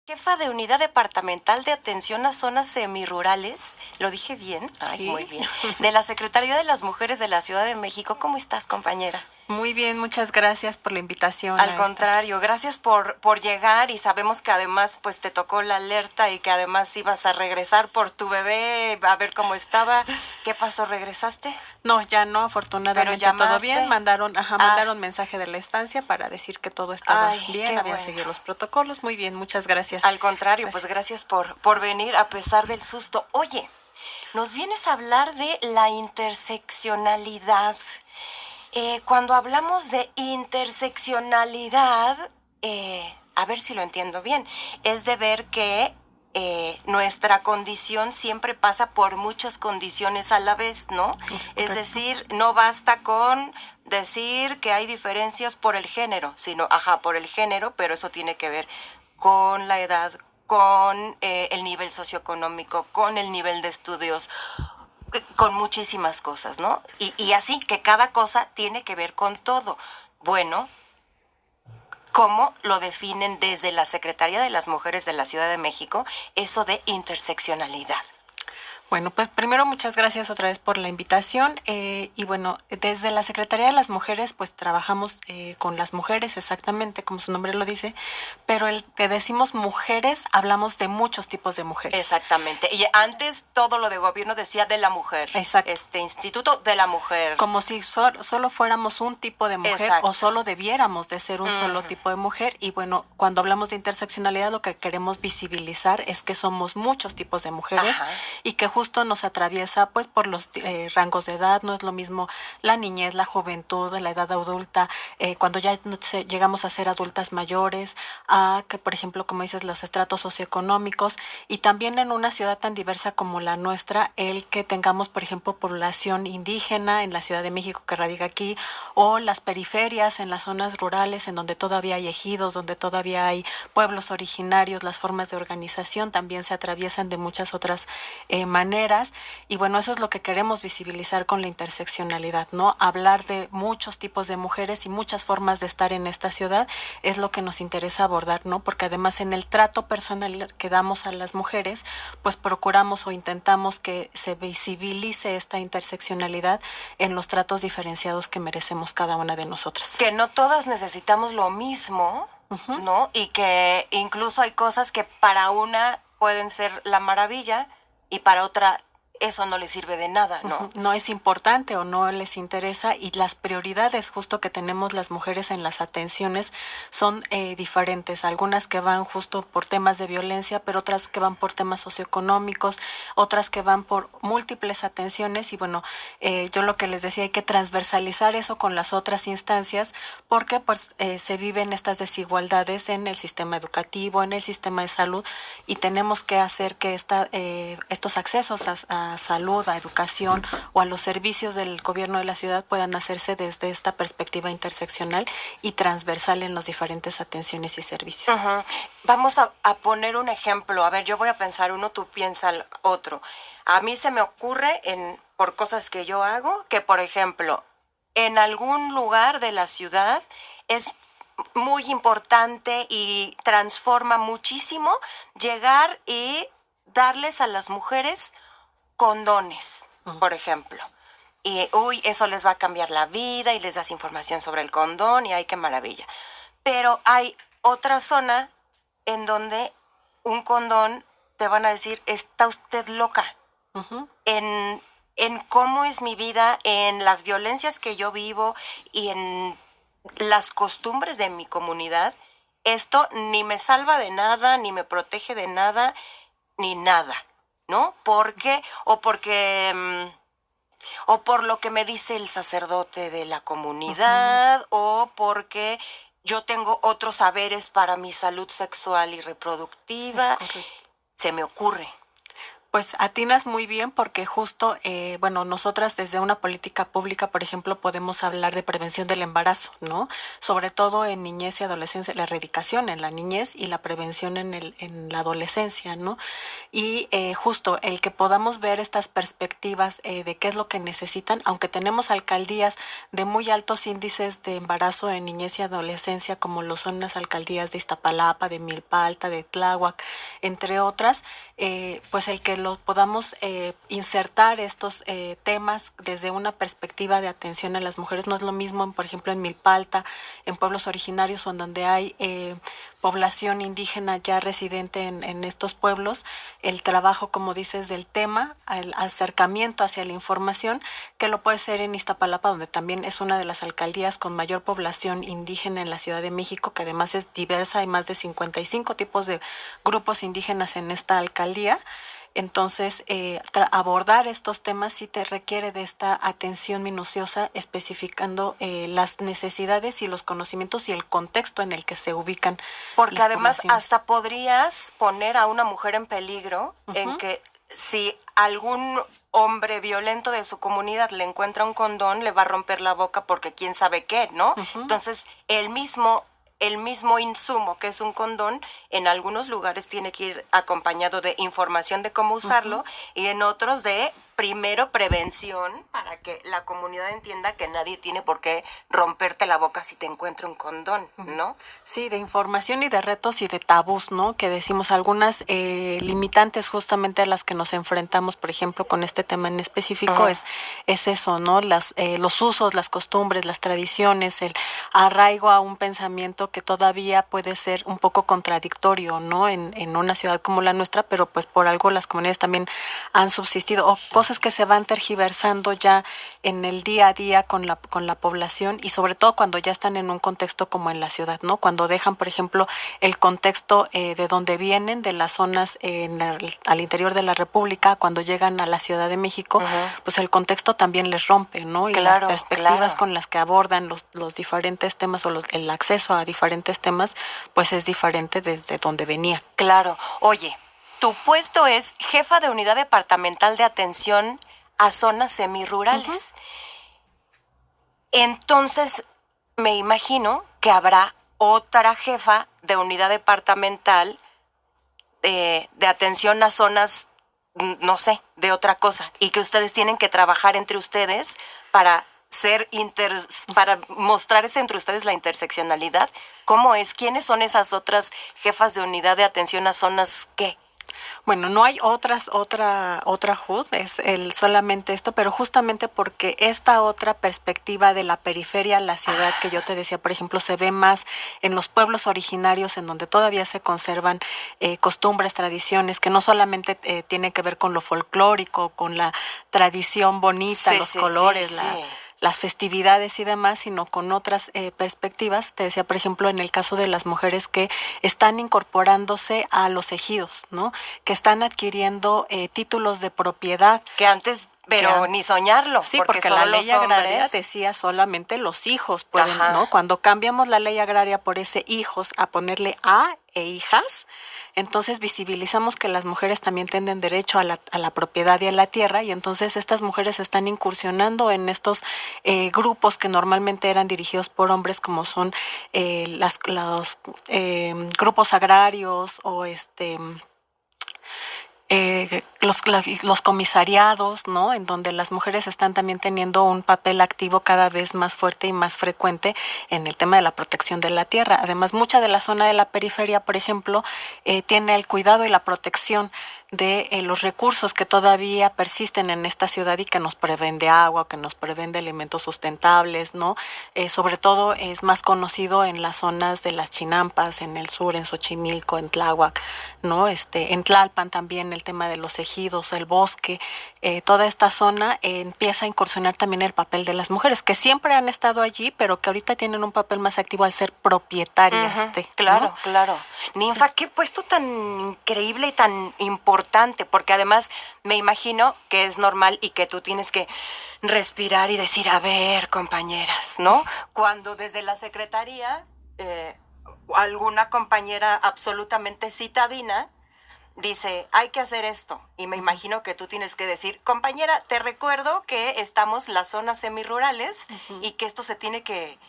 Jefa de Unidad Departamental de Atención a Zonas Semirurales, ¿lo dije bien? Ay, Sí. muy bien. De la Secretaría de las Mujeres de la Ciudad de México. ¿Cómo estás, compañera? Muy bien, muchas gracias por la invitación Al a esta. contrario, gracias por llegar y sabemos que además pues te tocó la alerta y que además ibas a regresar por tu bebé a ver cómo estaba. ¿Qué pasó? ¿Regresaste? No, ya no, ¿Pero afortunadamente todo llamaste? bien. Mandaron Ah, mensaje de la estancia para decir que todo estaba ay, bien, qué habían bueno. seguido los protocolos. Muy bien, muchas gracias. Al contrario, pues gracias por venir a pesar del susto. Oye, nos vienes a hablar de la interseccionalidad. Cuando hablamos de interseccionalidad, a ver si lo entiendo bien, es de ver que nuestra condición siempre pasa por muchas condiciones a la vez, ¿no? Es correcto. decir, no basta con decir que hay diferencias por el género, sino, por el género, pero eso tiene que ver con la edad, con el nivel socioeconómico, con el nivel de estudios, con muchísimas cosas, ¿no? Y así que cada cosa tiene que ver con todo. Bueno, ¿cómo lo definen desde la Secretaría de las Mujeres de la Ciudad de México eso de interseccionalidad? Bueno, pues primero muchas gracias otra vez por la invitación y bueno, desde la Secretaría de las Mujeres pues trabajamos con las mujeres exactamente como su nombre lo dice, pero el que decimos mujeres hablamos de muchos tipos de mujeres. Exactamente. Y antes todo lo de gobierno decía de la mujer. Exacto. Instituto de la Mujer. Como si solo fuéramos un tipo de mujer. Exacto. O solo debiéramos de ser un solo tipo de mujer. Y bueno, cuando hablamos de interseccionalidad lo que queremos visibilizar es que somos muchos tipos de mujeres. Ajá. Y que justo nos atraviesa pues por los rangos de edad. No es lo mismo la niñez, la juventud, la edad adulta, cuando ya llegamos a ser adultas mayores, a que por ejemplo como dices los estratos socioeconómicos, y también en una ciudad tan diversa como la nuestra, el que tengamos por ejemplo población indígena en la Ciudad de México que radica aquí, o las periferias en las zonas rurales en donde todavía hay ejidos, donde todavía hay pueblos originarios. Las formas de organización también se atraviesan de muchas otras maneras, y bueno, eso es lo que queremos visibilizar con la interseccionalidad, ¿no? Hablar de muchos tipos de mujeres y muchas formas de estar en esta ciudad es lo que nos interesa abordar, ¿no? Porque además en el trato personal que damos a las mujeres, pues procuramos o intentamos que se visibilice esta interseccionalidad en los tratos diferenciados que merecemos cada una de nosotras. Que no todas necesitamos lo mismo, ¿no? Y que incluso hay cosas que para una pueden ser la maravilla y para otra eso no les sirve de nada, ¿no? No es importante o no les interesa, y las prioridades justo que tenemos las mujeres en las atenciones son diferentes. Algunas que van justo por temas de violencia, pero otras que van por temas socioeconómicos, otras que van por múltiples atenciones. Y bueno, yo lo que les decía, hay que transversalizar eso con las otras instancias, porque pues se viven estas desigualdades en el sistema educativo, en el sistema de salud, y tenemos que hacer que estos accesos a salud, a educación o a los servicios del gobierno de la ciudad puedan hacerse desde esta perspectiva interseccional y transversal en las diferentes atenciones y servicios. Vamos a poner un ejemplo. A ver, yo voy a pensar uno, tú piensa otro. A mí se me ocurre por cosas que yo hago, que por ejemplo, en algún lugar de la ciudad es muy importante y transforma muchísimo llegar y darles a las mujeres condones, por ejemplo. Y, eso les va a cambiar la vida y les das información sobre el condón y ay, qué maravilla. Pero hay otra zona en donde un condón te van a decir, está usted loca. En cómo es mi vida, en las violencias que yo vivo y en las costumbres de mi comunidad, esto ni me salva de nada, ni me protege de nada, ni nada, ¿no? ¿Por qué? O por lo que me dice el sacerdote de la comunidad, o porque yo tengo otros saberes para mi salud sexual y reproductiva. Se me ocurre. Pues atinas muy bien porque justo, bueno, nosotras desde una política pública, por ejemplo, podemos hablar de prevención del embarazo, ¿no? Sobre todo en niñez y adolescencia, la erradicación en la niñez y la prevención en la adolescencia, ¿no? Y justo el que podamos ver estas perspectivas de qué es lo que necesitan, aunque tenemos alcaldías de muy altos índices de embarazo en niñez y adolescencia, como lo son las alcaldías de Iztapalapa, de Milpa Alta, de Tláhuac, entre otras, pues el que lo podamos insertar estos temas desde una perspectiva de atención a las mujeres no es lo mismo, por ejemplo, en Milpa Alta, en pueblos originarios o en donde hay población indígena ya residente en estos pueblos, el trabajo, como dices, del tema, el acercamiento hacia la información, que lo puede ser en Iztapalapa, donde también es una de las alcaldías con mayor población indígena en la Ciudad de México, que además es diversa, hay más de 55 tipos de grupos indígenas en esta alcaldía. Entonces, abordar estos temas sí te requiere de esta atención minuciosa, especificando las necesidades y los conocimientos y el contexto en el que se ubican. Porque las además poblaciones. hasta podrías poner a una mujer en peligro en que si algún hombre violento de su comunidad le encuentra un condón, le va a romper la boca porque quién sabe qué, ¿no? Entonces, el mismo insumo que es un condón, en algunos lugares tiene que ir acompañado de información de cómo usarlo y en otros de primero prevención para que la comunidad entienda que nadie tiene por qué romperte la boca si te encuentra un condón, ¿no? Sí, de información y de retos y de tabús, ¿no? Que decimos algunas limitantes justamente a las que nos enfrentamos, por ejemplo, con este tema en específico, es eso, ¿no? Los usos, las costumbres, las tradiciones, el arraigo a un pensamiento que todavía puede ser un poco contradictorio, ¿no? En una ciudad como la nuestra, pero pues por algo las comunidades también han subsistido, o cosas que se van tergiversando ya en el día a día con la población y sobre todo cuando ya están en un contexto como en la ciudad, ¿no? Cuando dejan, por ejemplo, el contexto de donde vienen, de las zonas al interior de la República, cuando llegan a la Ciudad de México, pues el contexto también les rompe, ¿no? Y Claro, las perspectivas claro. con las que abordan los diferentes temas o el acceso a diferentes temas, pues es diferente desde donde venían. Claro. Oye, tu puesto es jefa de unidad departamental de atención a zonas semirurales. Entonces, me imagino que habrá otra jefa de unidad departamental de atención a zonas, no sé, de otra cosa, y que ustedes tienen que trabajar entre ustedes para para mostrarse entre ustedes la interseccionalidad. ¿Cómo es? ¿Quiénes son esas otras jefas de unidad de atención a zonas qué? Bueno, no hay otra JUD, es solamente esto, pero justamente porque esta otra perspectiva de la periferia a la ciudad que yo te decía, por ejemplo, se ve más en los pueblos originarios, en donde todavía se conservan costumbres, tradiciones, que no solamente tiene que ver con lo folclórico, con la tradición bonita, los colores, las festividades y demás, sino con otras perspectivas. Te decía, por ejemplo, en el caso de las mujeres que están incorporándose a los ejidos, ¿no? Que están adquiriendo títulos de propiedad. Que antes, pero ni soñarlo. Sí, porque la ley agraria decía solamente los hijos pueden, ¿no? Cuando cambiamos la ley agraria por ese hijos a ponerle a e hijas, entonces visibilizamos que las mujeres también tienen derecho a la propiedad y a la tierra, y entonces estas mujeres están incursionando en estos grupos que normalmente eran dirigidos por hombres, como son los grupos agrarios o los comisariados, ¿no? En donde las mujeres están también teniendo un papel activo cada vez más fuerte y más frecuente en el tema de la protección de la tierra. Además, mucha de la zona de la periferia, por ejemplo, tiene el cuidado y la protección de los recursos que todavía persisten en esta ciudad y que nos proveen de agua, que nos proveen de alimentos sustentables, ¿no? Sobre todo es más conocido en las zonas de las Chinampas, en el sur, en Xochimilco, en Tláhuac, ¿no? En Tlalpan también el tema de los ejidos, el bosque, toda esta zona empieza a incursionar también el papel de las mujeres, que siempre han estado allí, pero que ahorita tienen un papel más activo al ser propietarias. Claro, ¿no? claro. Ninfa, qué puesto tan increíble y tan importante, porque además me imagino que es normal y que tú tienes que respirar y decir, a ver, compañeras, ¿no? Cuando desde la secretaría, alguna compañera absolutamente citadina dice, hay que hacer esto. Y me imagino que tú tienes que decir, compañera, te recuerdo que estamos las zonas semirurales y que esto se tiene que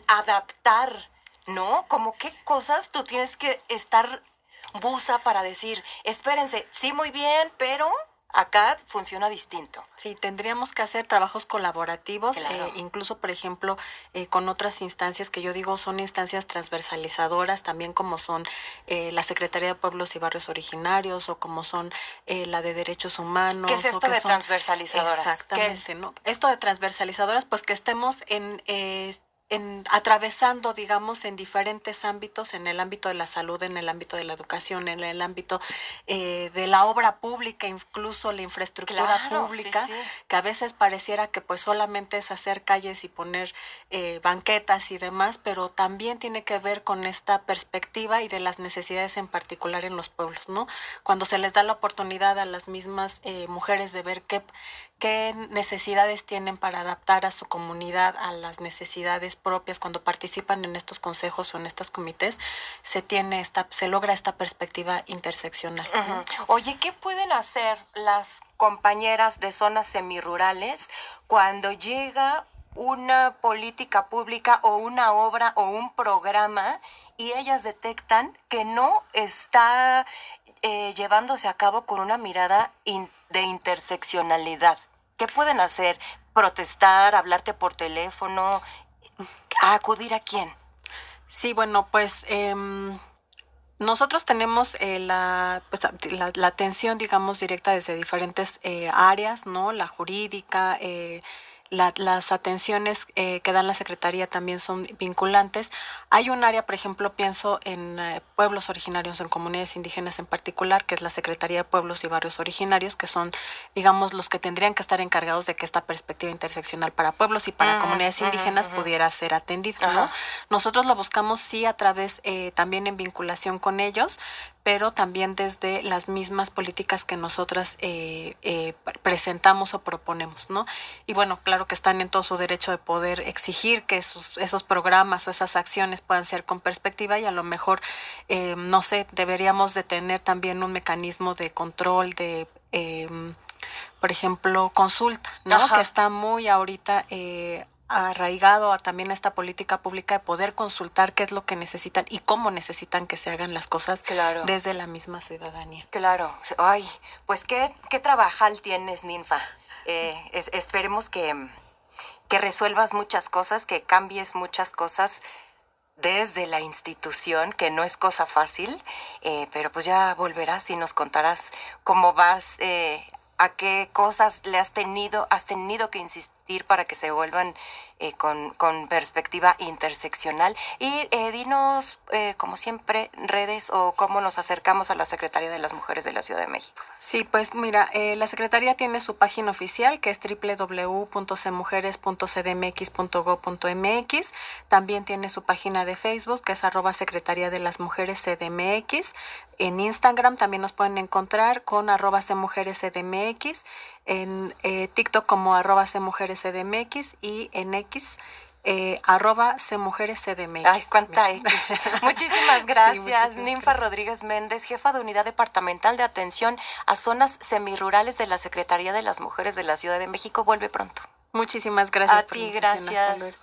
adaptar, ¿no? Como qué cosas tú tienes que estar buza para decir, espérense, sí, muy bien, pero acá funciona distinto. Sí, tendríamos que hacer trabajos colaborativos, Claro. incluso, por ejemplo, con otras instancias que yo digo son instancias transversalizadoras, también como son la Secretaría de Pueblos y Barrios Originarios o como son la de Derechos Humanos. ¿Qué es esto de transversalizadoras? Exactamente, ¿no? Esto de transversalizadoras, pues que estemos atravesando, digamos, en diferentes ámbitos, en el ámbito de la salud, en el ámbito de la educación, en el ámbito de la obra pública, incluso la infraestructura Claro, pública, sí, sí. que a veces pareciera que pues solamente es hacer calles y poner banquetas y demás, pero también tiene que ver con esta perspectiva y de las necesidades en particular en los pueblos, ¿no? Cuando se les da la oportunidad a las mismas mujeres de ver qué necesidades tienen para adaptar a su comunidad a las necesidades propias cuando participan en estos consejos o en estos comités, se logra esta perspectiva interseccional, ¿no? Ujú. Oye, ¿qué pueden hacer las compañeras de zonas semirurales cuando llega una política pública o una obra o un programa y ellas detectan que no está llevándose a cabo con una mirada de interseccionalidad? ¿Qué pueden hacer? ¿Protestar, hablarte por teléfono? ¿Acudir a quién? Sí, bueno, pues nosotros tenemos la atención, digamos, directa desde diferentes áreas, ¿no? La jurídica, las atenciones que dan la Secretaría también son vinculantes. Hay un área, por ejemplo, pienso en pueblos originarios, en comunidades indígenas en particular, que es la Secretaría de Pueblos y Barrios Originarios, que son, digamos, los que tendrían que estar encargados de que esta perspectiva interseccional para pueblos y para comunidades indígenas pudiera ser atendida, ¿no? Nosotros lo buscamos, sí, a través, también en vinculación con ellos, pero también desde las mismas políticas que nosotras presentamos o proponemos, ¿no? Y bueno, claro que están en todo su derecho de poder exigir que esos programas o esas acciones puedan ser con perspectiva y a lo mejor, no sé, deberíamos de tener también un mecanismo de control de por ejemplo, consulta, ¿no? Ajá. Que está muy ahorita arraigado a también a esta política pública de poder consultar qué es lo que necesitan y cómo necesitan que se hagan las cosas Claro. desde la misma ciudadanía. Claro. Ay, pues qué trabajal tienes, Ninfa. Esperemos que resuelvas muchas cosas, que cambies muchas cosas desde la institución, que no es cosa fácil, pero pues ya volverás y nos contarás cómo vas, a qué cosas has tenido que insistir para que se vuelvan con perspectiva interseccional. Y dinos, como siempre, redes o cómo nos acercamos a la Secretaría de las Mujeres de la Ciudad de México. Sí, pues mira, la Secretaría tiene su página oficial que es www.cmujeres.cdmx.go.mx. También tiene su página de Facebook que es @Secretaría de las Mujeres CDMX. En Instagram también nos pueden encontrar con @cmujerescdmx, en TikTok como @cmujerescdmx y en X @cmujerescdmx. Ay, cuánta X. Muchísimas gracias, muchísimas Ninfa gracias. Rodríguez Méndez, jefa de Unidad Departamental de Atención a Zonas Semirurales de la Secretaría de las Mujeres de la Ciudad de México. Vuelve pronto. Muchísimas gracias A por la ti, invitación. Hasta gracias. luego.